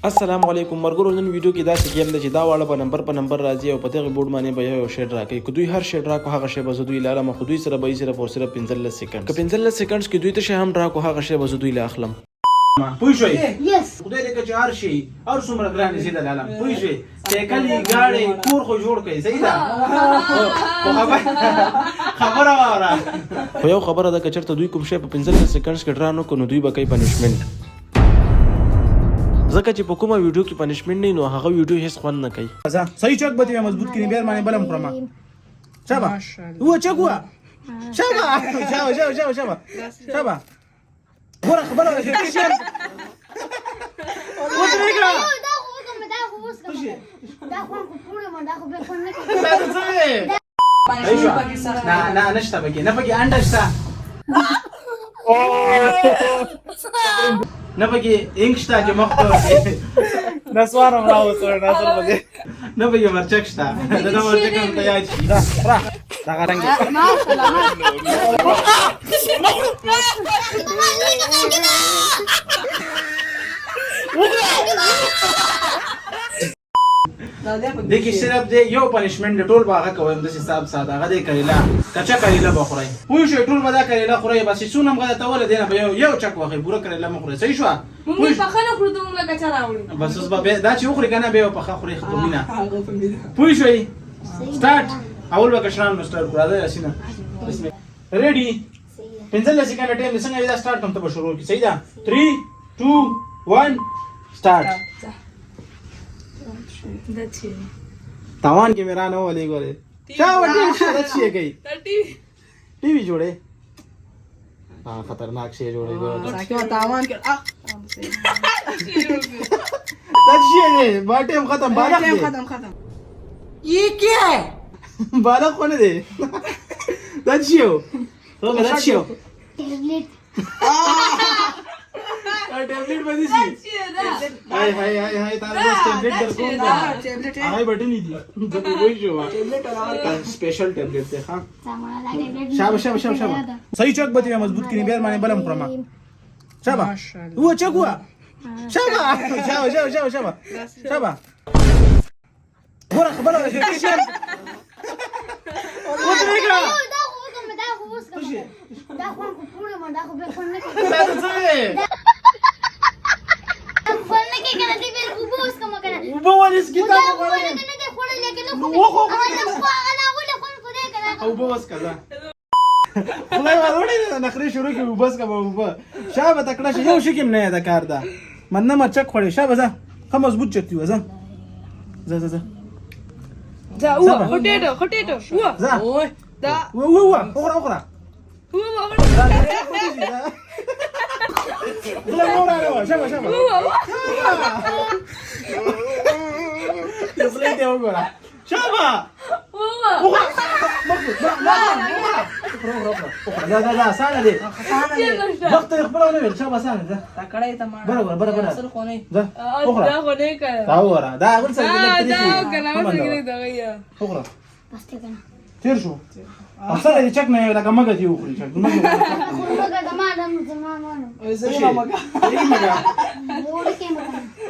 السلام علیکم مرګورو نن ویډیو کې دا چې دا واړه په نمبر راځي او په دغه بورډ باندې به یو شیډ راکړي که دوی هر شیډ راکو هغه شی به زه دوی لاله خو دوی سره به یې صرف او صرف 15 سکند که 15 سکندز کې دوی ته شی هم راکو هغه شی به زه دوی لا اخلم پوه شوي یس خدای دې که چې هر شي هر څومره ګران شي د لاله پوه شوي سایکل یې ګاډی کور خو جوړ کړي صحیح ده خبره واوره خو یو خبره ده که چېرته دوی کوم شی په 15 سکندز کې ډرا نه کړو نو دوی به کوي پنشمنټ ځکه چې په کومه ویډیو کې پنشمنټ نه نو هغه ویډیو هیڅ خوند نه کوي صحیح چوک به مضبوط کړي بیا باندې بلم خورم شابه هو چوک هو شابه ګوره خبره ده چې شي ودرېږه دا خو پوره ما دا خو به خو نه نه نشته پکې نه پکې انډه شته نه پکې انک شته چې مخ ته نسوارم راوځو نظر بده نه پکې مرچک شته دا مرچک هم ته یاد شي را دا غرنګ देखिए सिर्फ दे यो पनिशमेंट ټول باغه کوم د حساب ساده غدې کړیلا کچا کړیلا بخورای پوه شو ټول بدا کړیلا خورای بس سونم غدا ته ول دینه به یو چک واخی پورا کړیلا مخورای صحیح شو مونږ په خنه خورو ته مونږ کچا راوړي بس اوس به دا چې وخوري کنه به په خوري ختمینه پوه شوي سٹارټ اول به کشران نو سٹارټ کړه دا یاسینا ریډي 15 سکند ټایم څنګه دا سٹارټ کوم ته شروع کی صحیح ده 3 2 1 سٹارټ دچې تاوان کې میرا نه ولې ګوره چا وټی شه دچې گئی ټي وی جوړه ها خطرناک شی جوړه ګوره ساکه تاوان کړ دچې نه باټم ختم بالغ دی ختم یہ کیا ہے بالغ کونه دی دچې تو دچې ټیبلټ ټیبلټ باندې سي هاي تاسو ټیبلټ درکوم هاي بټن دي زه وای شو ټیبلټ سپیشل ټیبلټ ده ها شابه صحیح چوک به مضبوط کړي بیا باندې بلم خورم شابه هو چوک هو شابه ګوره خبره ده چې شي ودرېږه دا خو پوره ما دا خو به خو نه دا څه خلنه کې کنه دې به وبوس کوم کنه وبوس کتاب وګورئ کنه دې خوړل لیکن خو انا ولا خو دې کنه او وبوس کذا خدای وروړي نخري شروع کی وبوس کا وبو شابه تکړه شي یو شي کې نه دا کار ده مننه مرچک خوړې شابه ځه خو مضبوط چتی وځه ځه دا هو خټېټو هو ځه دا اوخره لا مورا شابه يصلي دي وقرا شابه لا سانا دي وقت يخبروا نبي شابه سانا ده تکړه ته ما برابر اصل خو نه ده دا خو نه کړ تاورا دا اول څه دا کنه وسګری دا غیا اخرى بس ته کنه تیر شو اصلا دې چک نه لکه مګه دی وخوري چک مګه ما مانو زما مګه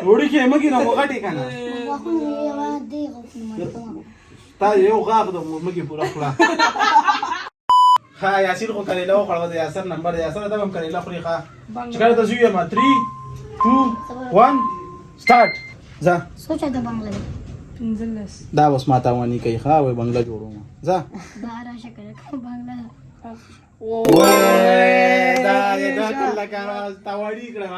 وړي کې مګه نه وغټي کنه واخو یو دې غوښنه تا یو غاغ د مګه پورا خلا ها یاسین خو کړي له خړو د یاسر نمبر یاسر ته هم کړي له خوري ښا چې کله تاسو یې ما 3 2 1 سٹارټ ځه سوچا د بنگله 15 دا اوس ماته ونی کوي ښا وې بنگله جوړوم ځه بارا شکر بنگله وې دا کله کارو تا وړي کړه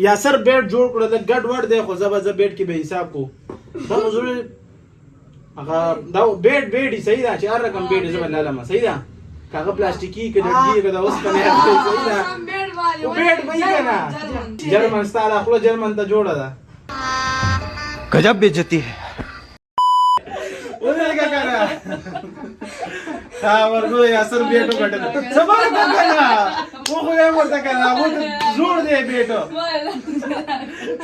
یاسر بیٹ جوړ کړل د ګډ وډ دی خو زبر بیٹ کې به حساب کو دا ضروري هغه دا بیٹ صحیح ده چې هر رقم بیٹ زبر لاله صحیح ده کاغه پلاستیکی کې ډډی کې دا اوس کنه صحیح ده بیٹ به کنه جرمن ستاره خپل جرمن ته جوړه ده गजब बेइज्जती है ولګه کنه ورګو یاسر بیٹو کټل سبا کنه خو یې ورته کنه هغه زوړ دی بیٹو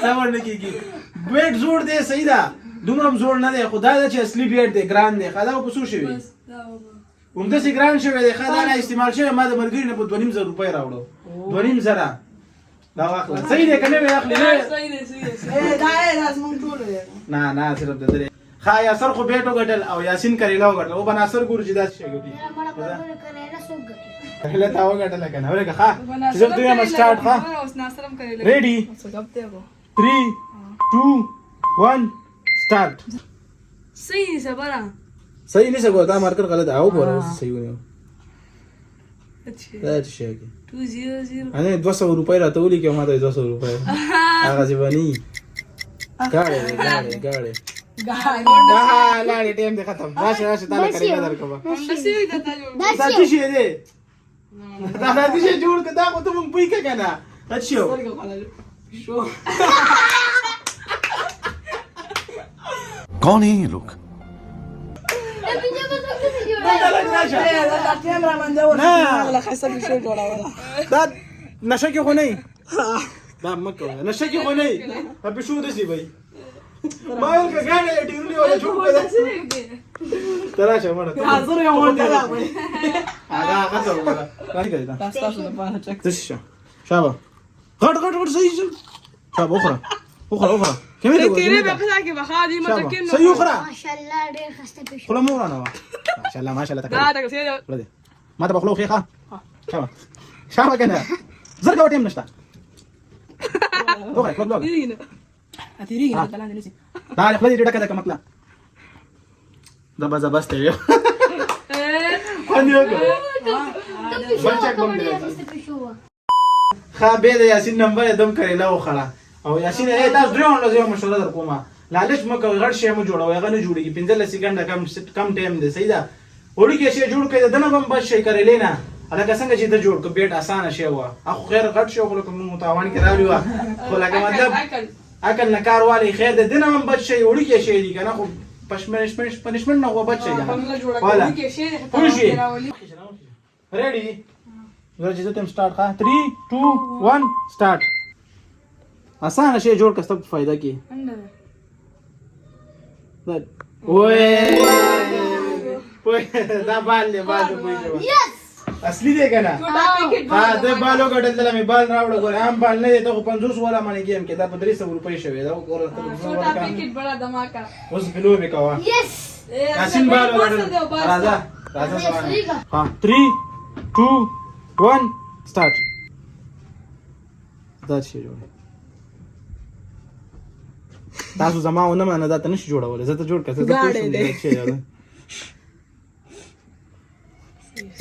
سمور نه کیږي بیٹ زوړ دی صحیح ده دومره زوړ نه دی خدای دا چې اصلي بیٹ دی ګران دی خدا په څو شوی همدا سي ګران شوی دی خدای نه استعمال شوی ما د مرګري نه په 2.5 روپۍ راوړو 2.5 دا واخله صحیح دی کنه وی اخلي صحیح دی دا زمونږ ټول دی نه صرف د درې خا یاسر خو بیٹو غټل او یاسین کریلا وغټل او بناصر ګور جدا شي ګټي मेरा बड़ा बड़ा करेला सूख गया پہله تا وغټل کنه ورګه خا چې دوی هم سٹارټ خا اوس ناصرم کوي ریډي څه غب ته کو 3 2 1 سٹارټ صحیح صبره صحیح نشي ګور دا مارکر غلط او ګور صحیح ونه اچھا دا شي کې 200 انا 200 روپۍ راته ولي کې ما ته 200 روپۍ هغه ځي باندې ګاړې لاړې ټیم دې ختم راشه تعالی کریلا درکوه نسی وي دا جوړ دا څه شي دی دا څه شي جوړ کړه دا خو ته مونږ پوي کې کنه اچھا कौन है ये लोग पीछे को तो किसी जो دا کیمرا من دی ورته ولا خاصه شو جوړاوه دا نشه کې خو نه دا مکه نشه کې خو نه په شو دسی بھائی ما یو کګاړې ډیرلی ولا جوړ کړه تراشه مړه حاضر یم ورته دا وای هغه څه ولا راځي کړه تاسو د پاره چک تشه شابه غټ صحیح شابه اخرى كم تیرے به خدا کې بخا دي متکن صحیح اخرى ما شاء الله ډېر خسته پېښ خلا مور انا ما شاء الله دا دا څه ولدي ما ته بخلو خيخه شابه کنه زرګه وټیم نشته اوه کلوګ دي نه اتیری نه تلان دي تعال خپل دې ټکه مکلا زبردست دی انیو بچا کوم دی خسته پېښ هوا خابه د یاسین نمبر دم کړي لا وخړه او یاسین تاسو درو لږه مشوره در کومه لالچ مکه غړ شی مو جوړو هغه نه جوړیږي 15 سکند کم ټایم دی صحیح ده وړي کې شی جوړ کړي دنه هم بس شي کړي لینا الګا څنګه چې ته جوړ ک بیٹ اسانه شی و اخو خیر غټ شی خو کوم متاوان کې راوي و خو لکه مطلب اکل نکار والی خیر ده دنه هم بس شي وړي کې شی دي کنه خو پنشمنت نه و بس شي والا خوشي ریډي ورجه ته سٹارټ کا 3 2 1 سٹارټ آسان شی جوړ کسته فائدہ کی وای دا بالله यस اصلي دی کنه ها دا بالو غټل مې بال راوړ غوړ هم بال نه دی ته 50 والا باندې گیم کې دا 300 روپۍ شوی دا छोटा पैकेट बड़ा धमाका اوس بلو به کوا यस یاسین بالو غټل راځه ها 3 2 1 سٹارټ دا شی جوړ تاسو زما ونه مانه دا ته نشي جوړول زه ته جوړ کړم زه ګاډې دی.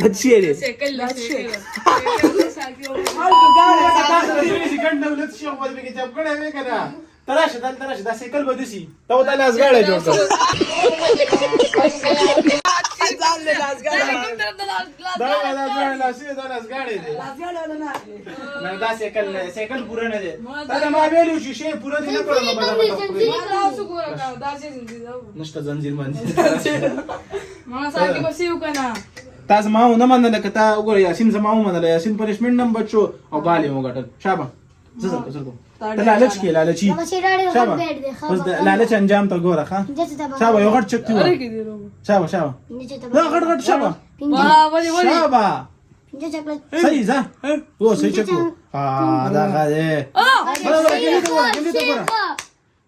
اچھی ہے سیکل سیکنڈ دولت شي خو به کې جاب کړه وې کنه تراشه دا سیکل به دسی ته وته لاس غاړه جوړ کړ ځان له لاس ګاډه دا لاس غاړه دی نه دا سیکل پورا نه دی دا ما ویلو چې شی پورا دی نه کړم تاسو ګورم دا چې زنجیر نشته زنجیر باندې ما ساکي بسیو کنه تاسو ما ونه منل کته وګوره یاسین زما ومنل یاسین پنشمنت نم بچو او بالي وګټل شابه زه ته لالچ کې لالچي شابه اوس د لالچ انجام ته ګوره ښا شابه یو غټ چکتی و شابه دا غټ شابه شابه صحیح ځه او صحیح چکو دا غاده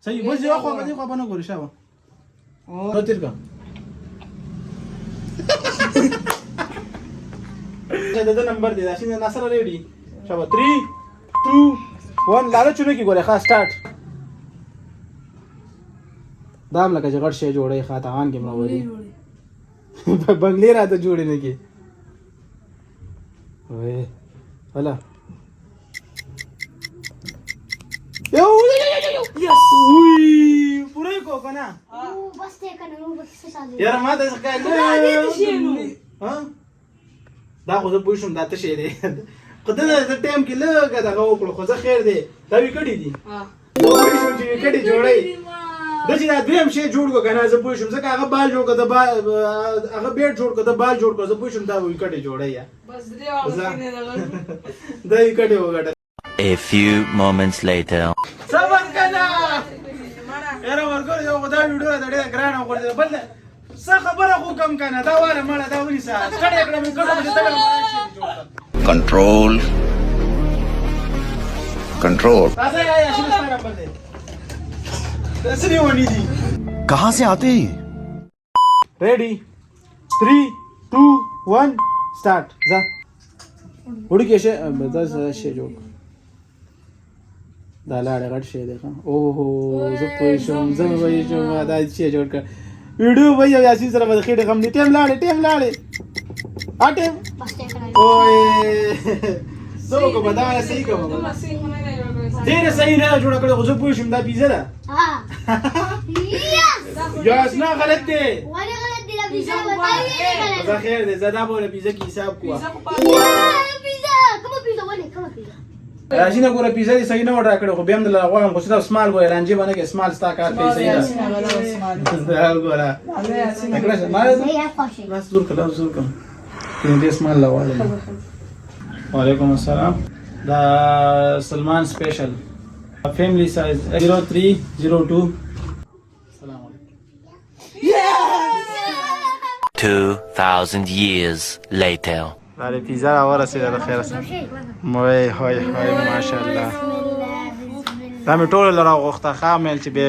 صحیح بس یو خو باندې خو باندې ګوره شابه او تیرګه دا نمبر دی یاسین ناصر ریډي شابه 3 2 1 لاله چونه کی ګوره ښا سٹارټ دام لکه جګړ شی جوړې خاطان کې مروړي بنگلې راته جوړې نه کی وې هلا یو یس وی پوره کو کنه बस ते का नू बस साले یار ما ته څنګه ها دا خو زه پوښتم دا ته شی دی قدر د ټیم کې لګا دا وکړو خو زه خیر دی دا وکړی دی نو شو چې وکړی جوړی د چې دا دویم شی جوړ کو کنه زه پوښتم ځکه هغه بال جوړ کړه هغه بیٹ جوړ کړه بال جوړ کړه زه پوښتم دا وکړی جوړی یا بس دې والا نه دا وکړی وګټه A few moments later. صبر کنه یاره ورګور یو خدای ویډیو دا ډېر ګران او ورته بل څه خبره خو کم کنه دا واره مړه دا ونی سا کړه کړه مې کړه چې تا Control. Control. راځه یا یاسین ستاره باندې دسنی ونی دي कहाँ से आते हैं ये? ریډي 3 2 1 سٹارټ ځه وړي کې شه دا شی جوړ دا لاړ غټ شی دی او هو زه پوه شم دا شی جوړ کړ ویډیو وای یاسین سره مخې ډغم نه ټیم لاړې اټم बस टेक कर اوه زه کو بدا صحیح کوم मस्ती होने नहीं लग रहा ډېر صحیح نه جوړ کړو زه پوه شم دا پیزا ده हाँ यस یاس نه غلط دی वाले गलत दिला पिज़्ज़ा बताइए गलत زه خیر دی زه دا بوله پیزا کې حساب کوه पिज़्ज़ा को पास पिज़्ज़ा कम पिज़्ज़ा वाले कम पिज़्ज़ा راځي نه ګوره پیزا دې صحیح نه وډا کړو خو بیا هم د غواړم خو صرف سمال ګوره رانجه باندې کې سمال ستا کار کوي صحیح ده دا ګوره اکړه ما नहीं है खुशी بس زور کړه دې سمال لواله وعلیکم السلام دا سلمان سپیشل فیملی سایز 0302 السلام علیکم 2,000 years later. دا پیزا ورسېده د خیر سره موي هاي ماشاءالله دا مې ټول لره غوښته خامل چې به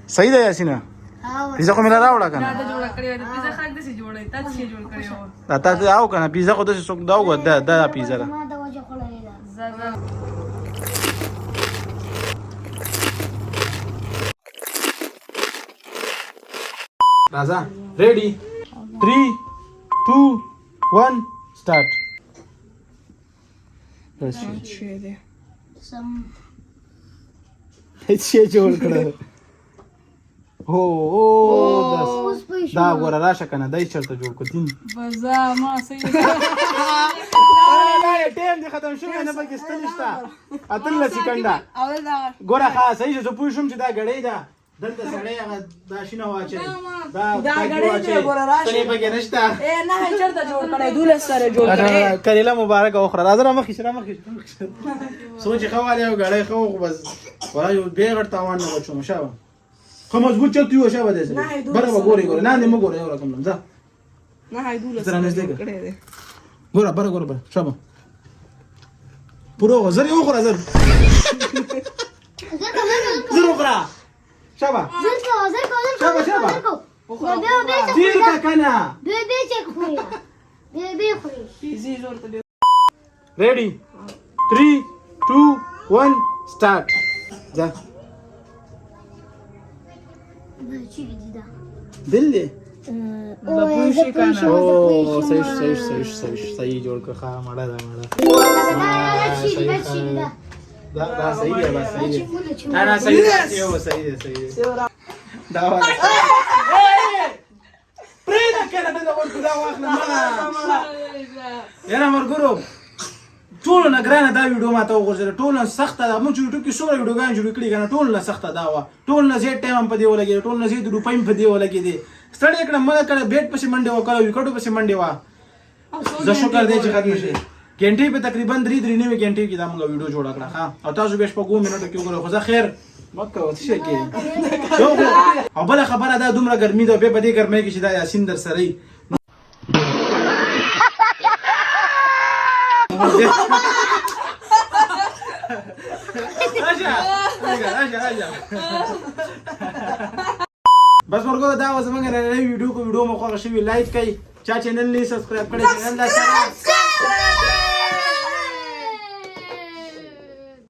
صحیح ده یاسینه پیزا خو مې راوړه کنه ज्यादा जोड़ा करे पिज़्ज़ा खाक दे से जोड़े तच से जोड़ करे हो دا ته او کنه پیزا خو د څوک دا و دا پیزا ده ما دوا جو خلا ليدا ज्यादा راځه ریډي 3 2 1 سٹارټ بس सम هیڅ جوړ کړه هو داس उस पे دا ګور راشه کنه دای چرته جوړ کو دین बजा ما सही لا ټیم دې ختم شوی نه پکې ستنشتا اتل سکندا اول دا ګوره ها صحیح زه پوه شم چې دا غړې ده دلته سړی هغه دا شینه واچي دا غړې دی ګوره راشه. ستنې پکې نشته اے نه چرته جوړ کړي دوله سره جوړ کړي کریلا مبارک او خره راځه مخې شره مخې سوچ خواله او غړې خو بس وای به غړ تاوان نه وچو مشاو خو مضبوط چلته یو شابه ده بره وګوري ګوره نه مو ګوره یو رقم ځه نه هاي دوله زرا نږدې سره کړه. کړي دي ګوره بره شابه پورو غزر یو خره زر زر خره شابه زركو شابه شابه بيبي تیر کا کنه بيبي چك خويا بيبي خويا پیزي زور ته ریډي 3 2 1 سٹارټ ځه بچي جديده دل دې لپوشي کنه او صحیح جوړ کړه خا مړه دا مړه دا صحیح دی بس صحیح دی نه صحیح دی صحیح دی دا وایي پرېدا کنه دا ورته دا واخله ما یاره مرګورو ټول نه ګرانه دا ویډیو ما ته وګورئ ټول نه سخته ده مو چې یوټیوب کې څومره ویډیوګان جوړ کړي کنه ټول نه سخته دا وا ټول نه زیات ټایم په دی ولګي ټول نه زیات روپۍ په دی ولګي دي ستړي کړه مله کړه بیٹ پسې منډه وکړه وکړو پسې منډه وا زه شکر دې چې ختم شي ګنټې په تقریبا 3 9 ګنټې کې دا موږ ویډیو جوړ کړه ها او تاسو به شپږ منټو کې وګورئ خو زه خیر مکه وڅ شي کې او بل خبره دا دومره ګرمي ده به په دې ګرمۍ کې چې دا یاسین در سره بس ورګو دا و زمونږ نن ویډیو کو ویډیو مو خوښ شوی لایک کړئ چا چینل نه سبسکرایب کړئ چینل لا سره